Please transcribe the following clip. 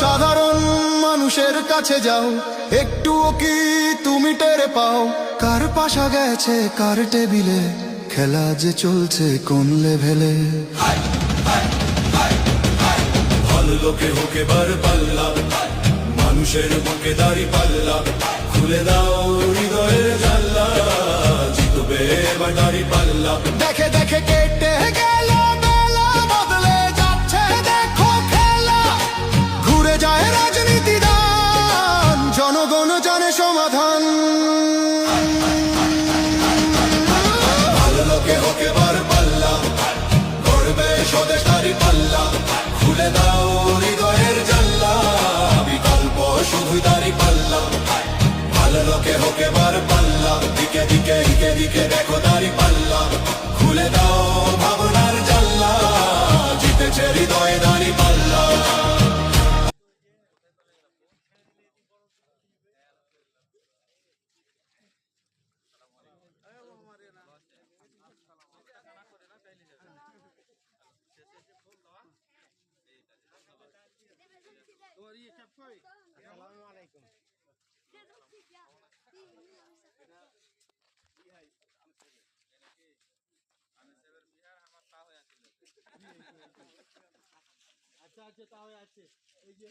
সাধারণ মানুষের কাছে যাও, একটুও কি তুমি টের পাও কার পাশা গেছে কার টেবিলে, খেলা যে চলছে কোন লেভেলে। ভালো লোকে হোক এবার পাল্লা, মানুষের বুকে দাড়ি পাল্লা, খুলে দাও হৃদয়ের জানলা, জিতবে এবার দাড়ি পাল্লা। দেখে দেখে কেটে গেল বেলা, বদলে যাচ্ছে দেখো খেলা, ঘুরে যায় রাজনীতি দান, জনগণ জানে সমাধান। ভালো লোকে হোক এবার পাল্লা, গড়বে স্বদেশ দাড়ি পাল্লা, খুলে দাও হৃদয়ের জানলা, বিকল্প শুধুই দাড়ি পাল্লা। ভালো লোকে হোক এবার পাল্লা, দিকে দিকে দিকে দিকে দেখো দাড়ি পাল্লা, খুলে দাও ভাবনার জানলা, জিতেছে হৃদয়ে দাড়ি পাল্লা। আচ্ছা আচ্ছা তাহলে আছে এই যে